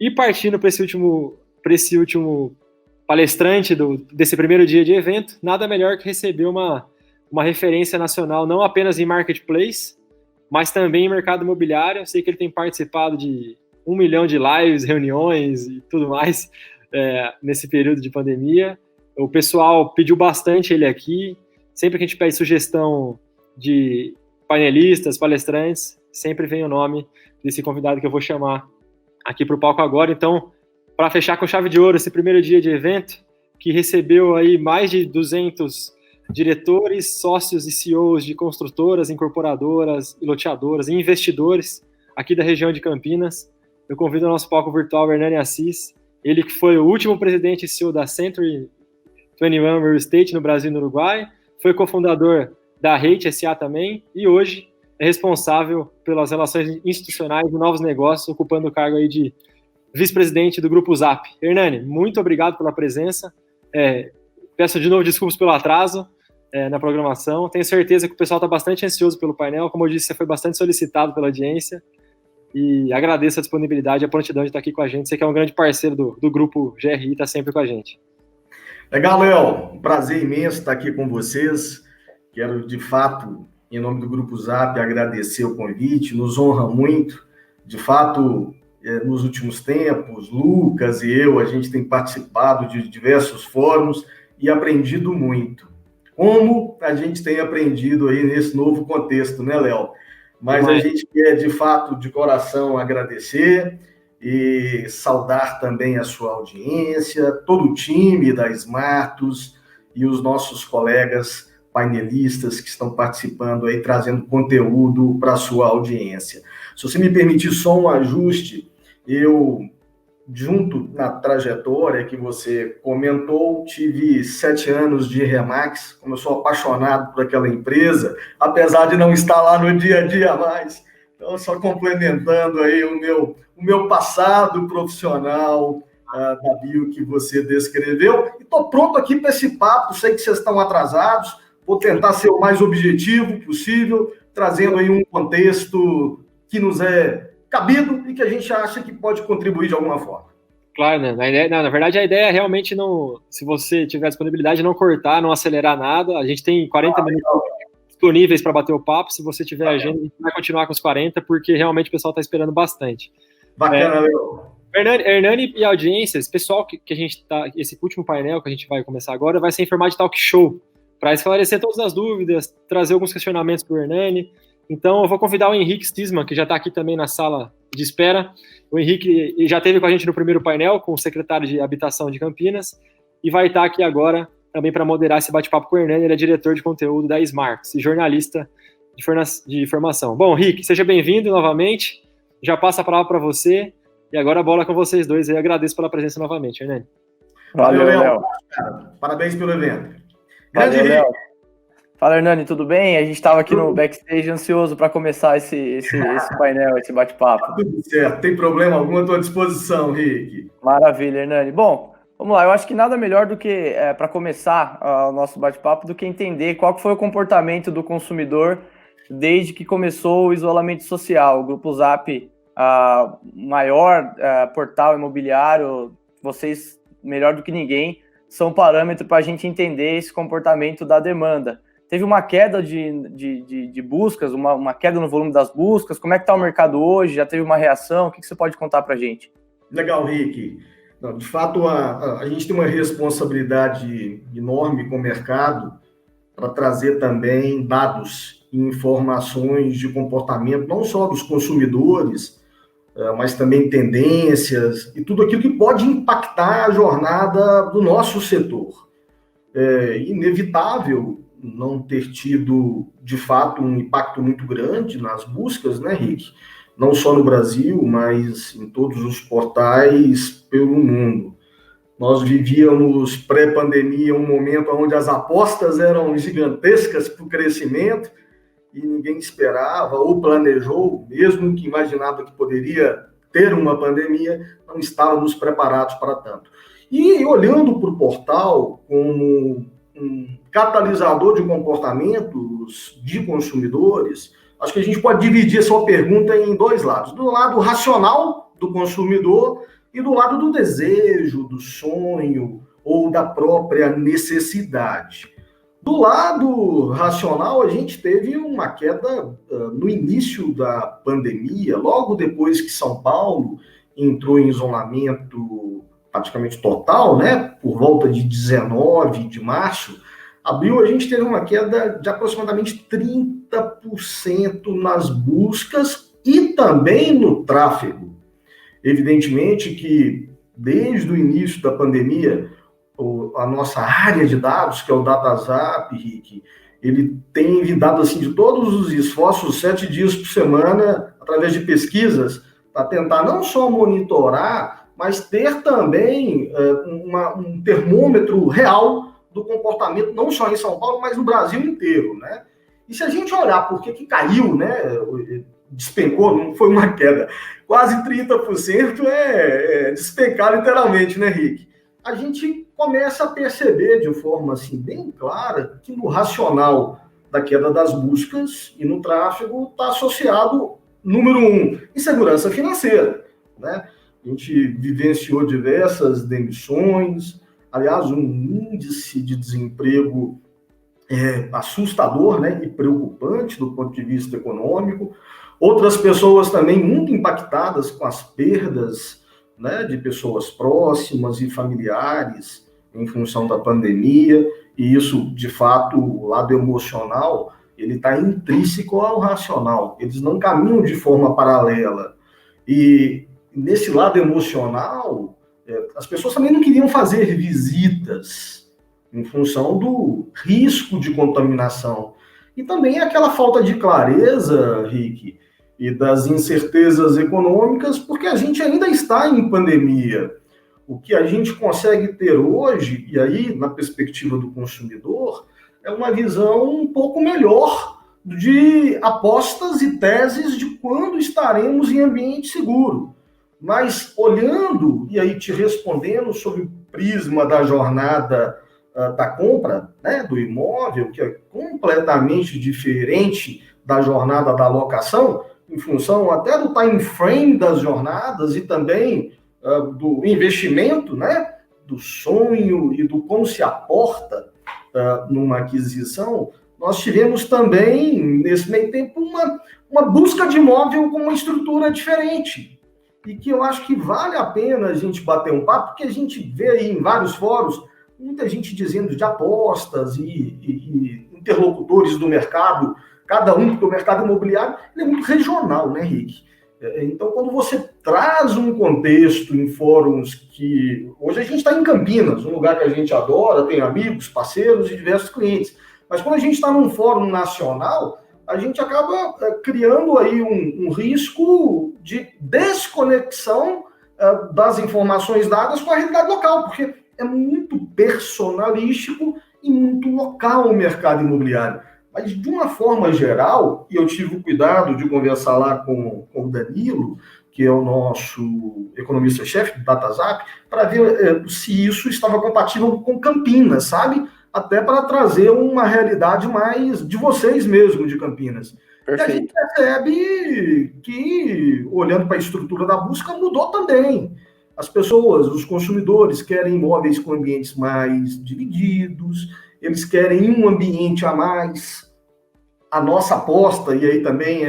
E partindo para esse último palestrante desse primeiro dia de evento, nada melhor que receber uma referência nacional, não apenas em marketplace, mas também em mercado imobiliário. Eu sei que ele tem participado de 1 milhão de lives, reuniões e tudo mais nesse período de pandemia. O pessoal pediu bastante ele aqui. Sempre que a gente pede sugestão de painelistas, palestrantes, sempre vem o nome desse convidado que eu vou chamar aqui para o palco agora. Então, para fechar com chave de ouro esse primeiro dia de evento, que recebeu aí mais de 200 diretores, sócios e CEOs de construtoras, incorporadoras, loteadoras e investidores aqui da região de Campinas, eu convido ao nosso palco virtual Hernani Assis, ele que foi o último presidente e CEO da Century 21 Real Estate no Brasil e no Uruguai, foi cofundador da Reit SA também, e hoje é responsável pelas relações institucionais e novos negócios, ocupando o cargo aí de vice-presidente do Grupo Zap. Hernani, muito obrigado pela presença. Peço de novo desculpas pelo atraso na programação. Tenho certeza que o pessoal está bastante ansioso pelo painel. Como eu disse, você foi bastante solicitado pela audiência. E agradeço a disponibilidade e a prontidão de estar aqui com a gente. Você que é um grande parceiro do Grupo GRI, está sempre com a gente. Legal, Léo. Um prazer imenso estar aqui com vocês. Quero, de fato, em nome do Grupo Zap, agradecer o convite. Nos honra muito. De fato, nos últimos tempos, Lucas e eu, a gente tem participado de diversos fóruns e aprendido muito. Como a gente tem aprendido aí nesse novo contexto, né, Léo? Mas a gente quer, de fato, de coração, agradecer e saudar também a sua audiência, todo o time da Smartus e os nossos colegas painelistas que estão participando aí, trazendo conteúdo para a sua audiência. Se você me permitir só um ajuste, eu, junto na trajetória que você comentou, tive 7 anos de Remax, como eu sou apaixonado por aquela empresa, apesar de não estar lá no dia a dia mais. Então, só complementando aí o meu passado profissional da bio que você descreveu. E estou pronto aqui para esse papo, sei que vocês estão atrasados, vou tentar ser o mais objetivo possível, trazendo aí um contexto que nos é cabido e que a gente acha que pode contribuir de alguma forma. Claro, né? Na verdade, a ideia é realmente não, se você tiver disponibilidade, não cortar, não acelerar nada. A gente tem 40 minutos disponíveis para bater o papo. Se você tiver agenda, a gente vai continuar com os 40, porque realmente o pessoal está esperando bastante. Bacana, Léo. Hernani e audiência, esse pessoal que a gente está, esse último painel que a gente vai começar agora, vai ser em formato de talk show, para esclarecer todas as dúvidas, trazer alguns questionamentos para o Hernani. Então, eu vou convidar o Henrique Stisman, que já está aqui também na sala de espera. O Henrique já esteve com a gente no primeiro painel, com o secretário de Habitação de Campinas, e vai estar aqui agora também para moderar esse bate-papo com o Hernani. Ele é diretor de conteúdo da Smarts e jornalista de formação. Bom, Henrique, seja bem-vindo novamente. Já passo a palavra para você. E agora a bola com vocês dois. Eu agradeço pela presença novamente, Hernani. Valeu, Léo. Parabéns pelo evento. Grande Léo. Fala, Hernani, tudo bem? A gente estava aqui no backstage ansioso para começar esse painel, esse bate-papo. Tudo certo, tem problema algum à tua disposição, Rick. Maravilha, Hernani. Bom, vamos lá, eu acho que nada melhor do que, para começar o nosso bate-papo, do que entender qual que foi o comportamento do consumidor desde que começou o isolamento social. O Grupo Zap, maior portal imobiliário, vocês, melhor do que ninguém, são parâmetro para a gente entender esse comportamento da demanda. Teve uma queda de buscas, uma queda no volume das buscas. Como é que está o mercado hoje? Já teve uma reação? O que você pode contar para a gente? Legal, Rick. Não, de fato, a gente tem uma responsabilidade enorme com o mercado para trazer também dados e informações de comportamento, não só dos consumidores, mas também tendências e tudo aquilo que pode impactar a jornada do nosso setor. É inevitável não ter tido, de fato, um impacto muito grande nas buscas, né, Rick? Não só no Brasil, mas em todos os portais pelo mundo. Nós vivíamos, pré-pandemia, um momento onde as apostas eram gigantescas para o crescimento e ninguém esperava ou planejou, mesmo que imaginava que poderia ter uma pandemia, não estávamos preparados para tanto. E olhando para o portal como um catalisador de comportamentos de consumidores, acho que a gente pode dividir essa pergunta em dois lados. Do lado racional do consumidor, e do lado do desejo, do sonho ou da própria necessidade. Do lado racional, a gente teve uma queda no início da pandemia, logo depois que São Paulo entrou em isolamento praticamente total, né? Por volta de 19 de março, abril, a gente teve uma queda de aproximadamente 30% nas buscas e também no tráfego. Evidentemente que, desde o início da pandemia, a nossa área de dados, que é o DataZap, Rick, ele tem envidado assim, de todos os esforços, 7 dias por semana, através de pesquisas, para tentar não só monitorar, mas ter também um termômetro real do comportamento, não só em São Paulo, mas no Brasil inteiro, né? E se a gente olhar por que caiu, né, despencou, não foi uma queda, quase 30% despencar literalmente, né, Rick? A gente começa a perceber de forma assim, bem clara que no racional da queda das buscas e no tráfego está associado, número 1, insegurança financeira, né? A gente vivenciou diversas demissões, aliás, um índice de desemprego assustador, né, e preocupante do ponto de vista econômico. Outras pessoas também muito impactadas com as perdas, né, de pessoas próximas e familiares em função da pandemia, e isso, de fato, o lado emocional, ele está intrínseco ao racional, eles não caminham de forma paralela. E nesse lado emocional, as pessoas também não queriam fazer visitas em função do risco de contaminação. E também aquela falta de clareza, Rick, e das incertezas econômicas, porque a gente ainda está em pandemia. O que a gente consegue ter hoje, e aí na perspectiva do consumidor, é uma visão um pouco melhor de apostas e teses de quando estaremos em ambiente seguro. Mas olhando, e aí te respondendo sobre o prisma da jornada da compra, né, do imóvel, que é completamente diferente da jornada da locação, em função até do time frame das jornadas e também do investimento, né, do sonho e do como se aporta numa aquisição, nós tivemos também, nesse meio tempo, uma busca de imóvel com uma estrutura diferente. E que eu acho que vale a pena a gente bater um papo, porque a gente vê aí em vários fóruns muita gente dizendo de apostas e interlocutores do mercado, cada um, porque o mercado imobiliário ele é muito regional, né, Rick? Então, quando você traz um contexto em fóruns que... Hoje a gente está em Campinas, um lugar que a gente adora, tem amigos, parceiros e diversos clientes. Mas quando a gente está num fórum nacional, a gente acaba criando aí um risco de desconexão das informações dadas com a realidade local, porque é muito personalístico e muito local o mercado imobiliário. Mas, de uma forma geral, e eu tive o cuidado de conversar lá com o Danilo, que é o nosso economista-chefe do DataZap, para ver se isso estava compatível com Campinas, sabe? Até para trazer uma realidade mais de vocês mesmo, de Campinas. Perfeito. E a gente percebe que, olhando para a estrutura da busca, mudou também. As pessoas, os consumidores, querem imóveis com ambientes mais divididos, eles querem um ambiente a mais. A nossa aposta, e aí também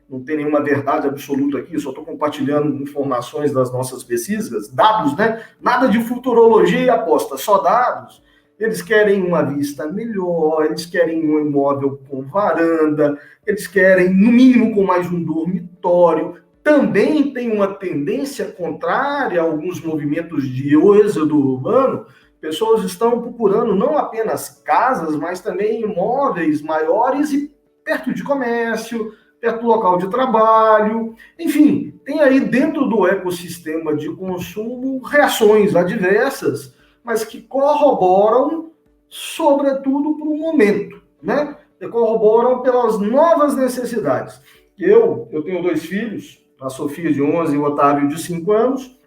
não tem nenhuma verdade absoluta aqui, só estou compartilhando informações das nossas pesquisas, dados, né? Nada de futurologia e aposta, só dados. Eles querem uma vista melhor, eles querem um imóvel com varanda, eles querem, no mínimo, com mais um dormitório. Também tem uma tendência contrária a alguns movimentos de êxodo urbano. Pessoas estão procurando não apenas casas, mas também imóveis maiores e perto de comércio, perto do local de trabalho. Enfim, tem aí dentro do ecossistema de consumo reações adversas, mas que corroboram, sobretudo, para o momento, né? E corroboram pelas novas necessidades. Eu tenho 2 filhos, a Sofia de 11 e o Otávio de 5 anos.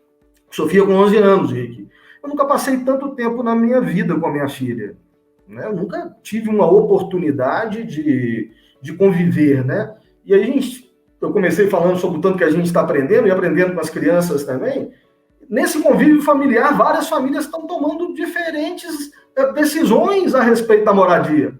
Sofia com 11 anos, Rick. Eu nunca passei tanto tempo na minha vida com a minha filha, né? Eu nunca tive uma oportunidade de conviver, né? E aí eu comecei falando sobre o tanto que a gente está aprendendo e aprendendo com as crianças também. nesse convívio familiar, várias famílias estão tomando diferentes decisões a respeito da moradia,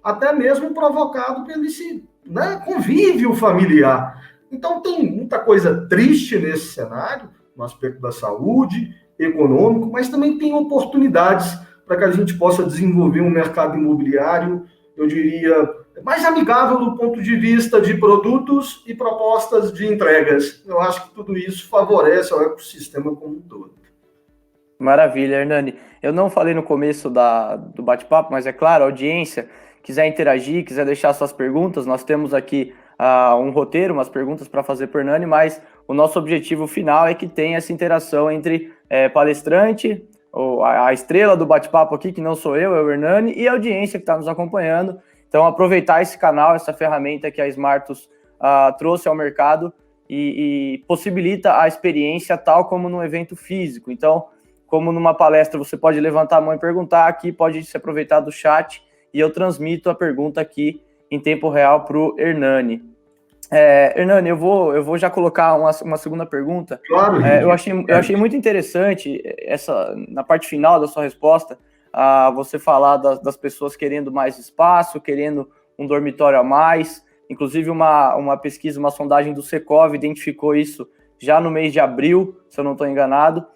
até mesmo provocado pelo esse, né, convívio familiar. Então, tem muita coisa triste nesse cenário, no aspecto da saúde, econômico, mas também tem oportunidades para que a gente possa desenvolver um mercado imobiliário, eu diria, mais amigável do ponto de vista de produtos e propostas de entregas. Eu acho que tudo isso favorece o ecossistema como um todo. Maravilha, Hernani. Eu não falei no começo do bate-papo, mas é claro, a audiência quiser interagir, quiser deixar suas perguntas, nós temos aqui um roteiro, umas perguntas para fazer para o Hernani, mas o nosso objetivo final é que tenha essa interação entre palestrante, a estrela do bate-papo aqui, que não sou eu, é o Hernani, e a audiência que está nos acompanhando. Então, aproveitar esse canal, essa ferramenta que a Smartus trouxe ao mercado e possibilita a experiência tal como num evento físico. Então, como numa palestra você pode levantar a mão e perguntar, aqui pode se aproveitar do chat e eu transmito a pergunta aqui em tempo real para o Hernani. Hernani, eu vou já colocar uma segunda pergunta. Claro, eu achei muito interessante na parte final da sua resposta, você falar das pessoas querendo mais espaço, querendo um dormitório a mais. Inclusive, uma pesquisa, uma sondagem do Secov identificou isso já no mês de abril, se eu não estou enganado.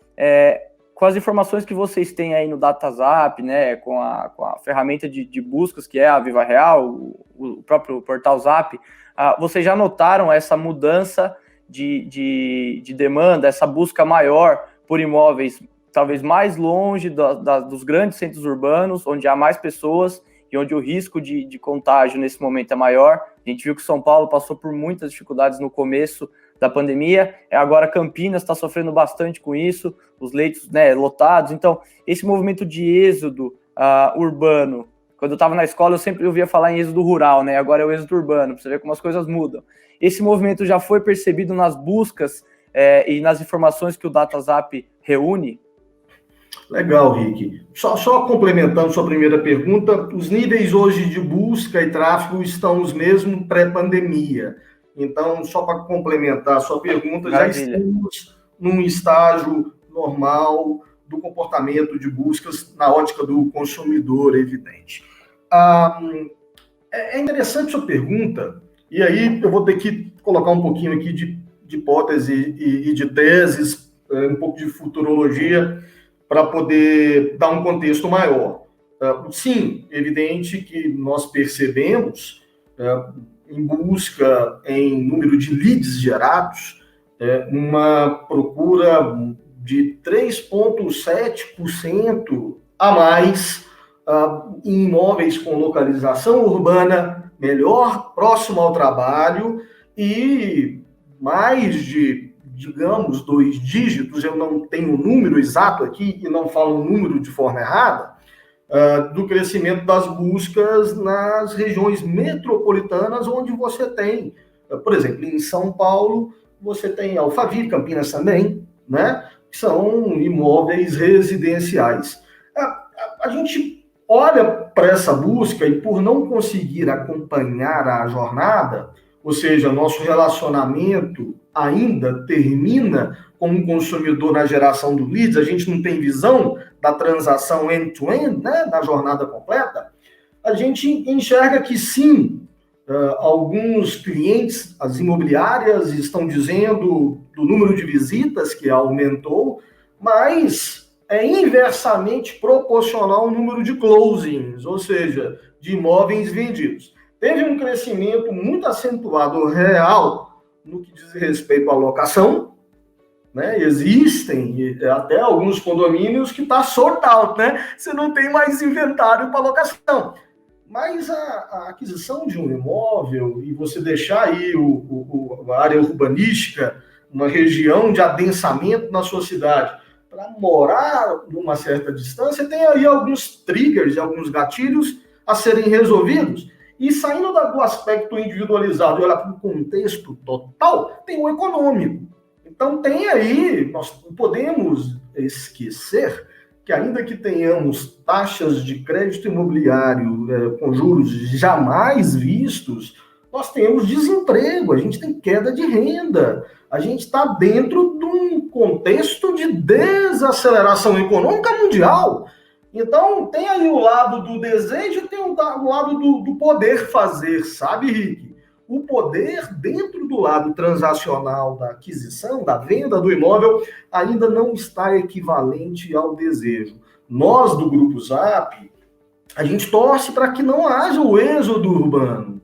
Com as informações que vocês têm aí no DataZap, né, com a ferramenta de buscas, que é a Viva Real, o próprio portal Zap, vocês já notaram essa mudança de demanda, essa busca maior por imóveis talvez mais longe dos grandes centros urbanos, onde há mais pessoas e onde o risco de contágio nesse momento é maior? A gente viu que São Paulo passou por muitas dificuldades no começo da pandemia, agora Campinas está sofrendo bastante com isso, os leitos, né, lotados. Então, esse movimento de êxodo urbano, quando eu estava na escola eu sempre ouvia falar em êxodo rural, né? Agora é o êxodo urbano, para você ver como as coisas mudam. Esse movimento já foi percebido nas buscas e nas informações que o DataZap reúne? Legal, Rick. Só complementando sua primeira pergunta, os níveis hoje de busca e tráfego estão os mesmos pré-pandemia. Então, só para complementar a sua pergunta, Maravilha. Já estamos num estágio normal do comportamento de buscas na ótica do consumidor, evidente. É interessante sua pergunta, e aí eu vou ter que colocar um pouquinho aqui de hipótese e de teses, um pouco de futurologia, para poder dar um contexto maior. Sim, evidente que nós percebemos, em busca em número de leads gerados, uma procura de 3,7% a mais em imóveis com localização urbana melhor, próximo ao trabalho e mais de, digamos, 2 dígitos, eu não tenho o número exato aqui e não falo o número de forma errada, do crescimento das buscas nas regiões metropolitanas, onde você tem, por exemplo, em São Paulo, você tem Alphaville, Campinas também, né? Que são imóveis residenciais. A gente olha para essa busca e, por não conseguir acompanhar a jornada, ou seja, nosso relacionamento ainda termina como um consumidor na geração do leads, a gente não tem visão da transação end-to-end, né, da jornada completa, a gente enxerga que sim, alguns clientes, as imobiliárias estão dizendo do número de visitas que aumentou, mas é inversamente proporcional ao número de closings, ou seja, de imóveis vendidos. Teve um crescimento muito acentuado real no que diz respeito à locação, né? Existem até alguns condomínios que está sold out, né? Você não tem mais inventário para locação. Mas a aquisição de um imóvel e você deixar aí a área urbanística, uma região de adensamento na sua cidade, para morar numa certa distância, tem aí alguns triggers, alguns gatilhos a serem resolvidos. E saindo do aspecto individualizado e olhar para o contexto total, tem o econômico. Então tem aí, nós não podemos esquecer que ainda que tenhamos taxas de crédito imobiliário com juros jamais vistos, nós temos desemprego, a gente tem queda de renda, a gente está dentro de um contexto de desaceleração econômica mundial. Então, tem aí o lado do desejo e tem o lado do poder fazer, sabe, Rick? O poder dentro do lado transacional da aquisição, da venda do imóvel, ainda não está equivalente ao desejo. Nós, do Grupo Zap, a gente torce para que não haja o êxodo urbano.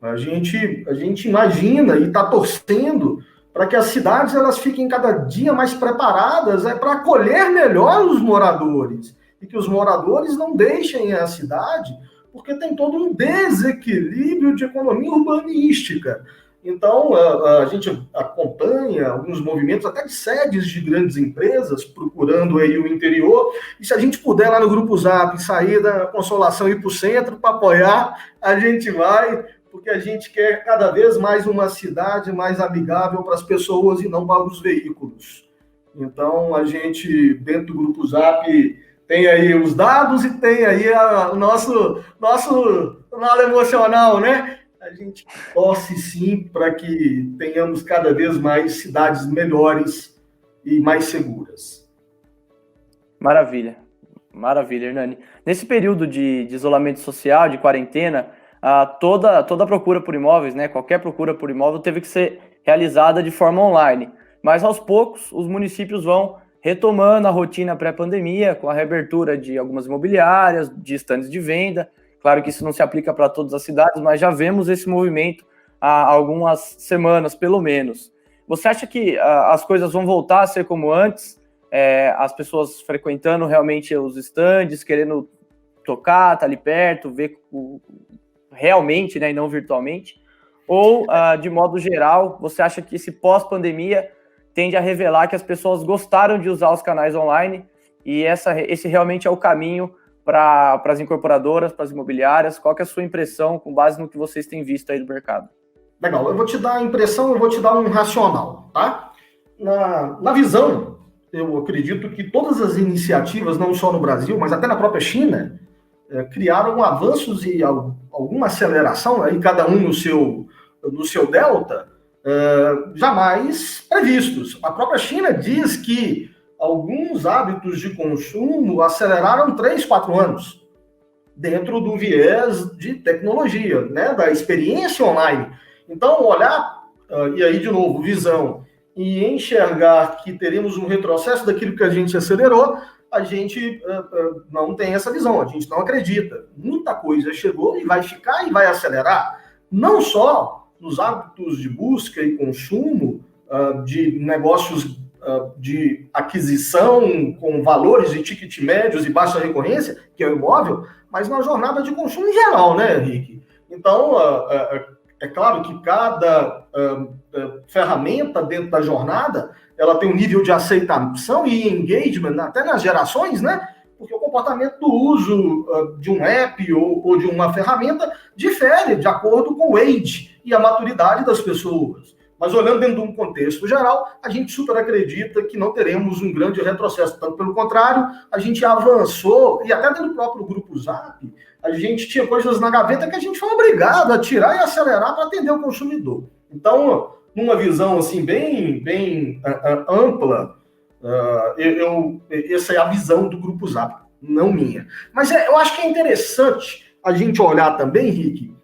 A gente imagina e está torcendo para que as cidades elas fiquem cada dia mais preparadas para acolher melhor os moradores e que os moradores não deixem a cidade, porque tem todo um desequilíbrio de economia urbanística. Então, a gente acompanha alguns movimentos até de sedes de grandes empresas procurando aí o interior, e se a gente puder lá no Grupo Zap sair da Consolação e ir para o centro para apoiar, a gente vai, porque a gente quer cada vez mais uma cidade mais amigável para as pessoas e não para os veículos. Então, a gente, dentro do Grupo Zap, tem aí os dados e tem aí o nosso lado emocional, né? A gente torce sim para que tenhamos cada vez mais cidades melhores e mais seguras. Maravilha, maravilha, Hernani. Nesse período de isolamento social, de quarentena, toda a procura por imóveis, né? Qualquer procura por imóvel teve que ser realizada de forma online. Mas aos poucos os municípios vão retomando a rotina pré-pandemia, com a reabertura de algumas imobiliárias, de estandes de venda. Claro que isso não se aplica para todas as cidades, mas já vemos esse movimento há algumas semanas, pelo menos. Você acha que as coisas vão voltar a ser como antes? As pessoas frequentando realmente os estandes, querendo tocar, estar ali perto, ver realmente, né, e não virtualmente? Ou, de modo geral, você acha que esse pós-pandemia tende a revelar que as pessoas gostaram de usar os canais online e esse realmente é o caminho para as incorporadoras, para as imobiliárias? Qual que é a sua impressão com base no que vocês têm visto aí do mercado? Legal, eu vou te dar a impressão, eu vou te dar um racional, tá? Na visão, eu acredito que todas as iniciativas, não só no Brasil, mas até na própria China, criaram avanços e alguma aceleração, aí cada um no seu delta, jamais previstos. A própria China diz que alguns hábitos de consumo aceleraram 3, 4 anos, dentro do viés de tecnologia, né, da experiência online. Então, olhar, e aí de novo, visão, e enxergar que teremos um retrocesso daquilo que a gente acelerou, a gente não tem essa visão, a gente não acredita. Muita coisa chegou e vai ficar e vai acelerar, não só nos hábitos de busca e consumo de negócios de aquisição com valores de ticket médios e baixa recorrência, que é o imóvel, mas na jornada de consumo em geral, né, Henrique? Então, é claro que cada ferramenta dentro da jornada, ela tem um nível de aceitação e engagement, até nas gerações, né? Porque o comportamento do uso de um app ou de uma ferramenta difere de acordo com o age e a maturidade das pessoas. Mas olhando dentro de um contexto geral, a gente super acredita que não teremos um grande retrocesso. Tanto pelo contrário, a gente avançou, e até dentro do próprio Grupo Zap, a gente tinha coisas na gaveta que a gente foi obrigado a tirar e acelerar para atender o consumidor. Então, numa visão assim bem ampla, essa é a visão do Grupo Zap, não minha. Mas eu acho que é interessante a gente olhar também, Henrique,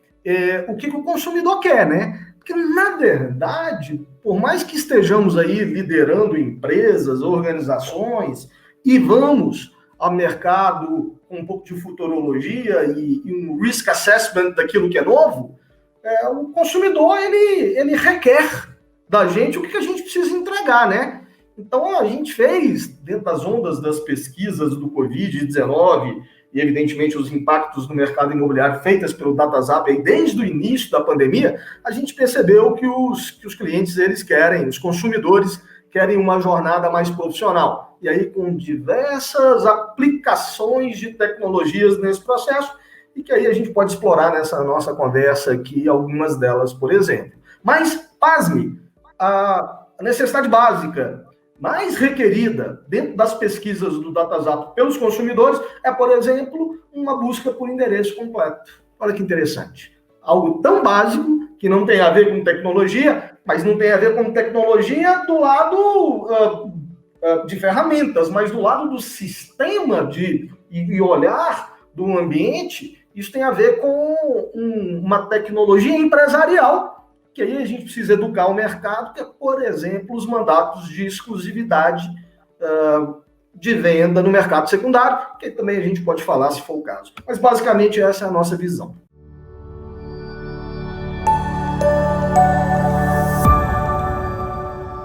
o que o consumidor quer, né? Porque, na verdade, por mais que estejamos aí liderando empresas, organizações, e vamos ao mercado com um pouco de futurologia e um risk assessment daquilo que é novo, o consumidor, ele requer da gente o que a gente precisa entregar, né? Então, a gente fez, dentro das ondas das pesquisas do Covid-19, e, evidentemente, os impactos no mercado imobiliário feitas pelo DataZap aí, desde o início da pandemia, a gente percebeu que os clientes, eles querem, os consumidores querem uma jornada mais profissional. E aí, com diversas aplicações de tecnologias nesse processo, e que aí a gente pode explorar nessa nossa conversa aqui, algumas delas, por exemplo. Mas, pasme, a necessidade básica mais requerida dentro das pesquisas do DataZap pelos consumidores é, por exemplo, uma busca por endereço completo. Olha que interessante. Algo tão básico que que não tem a ver com tecnologia, mas não tem a ver com tecnologia do lado de ferramentas, mas do lado do sistema e olhar do ambiente. Isso tem a ver com uma tecnologia empresarial, que aí a gente precisa educar o mercado, que é, por exemplo, os mandatos de exclusividade de venda no mercado secundário, que também a gente pode falar se for o caso. Mas basicamente essa é a nossa visão.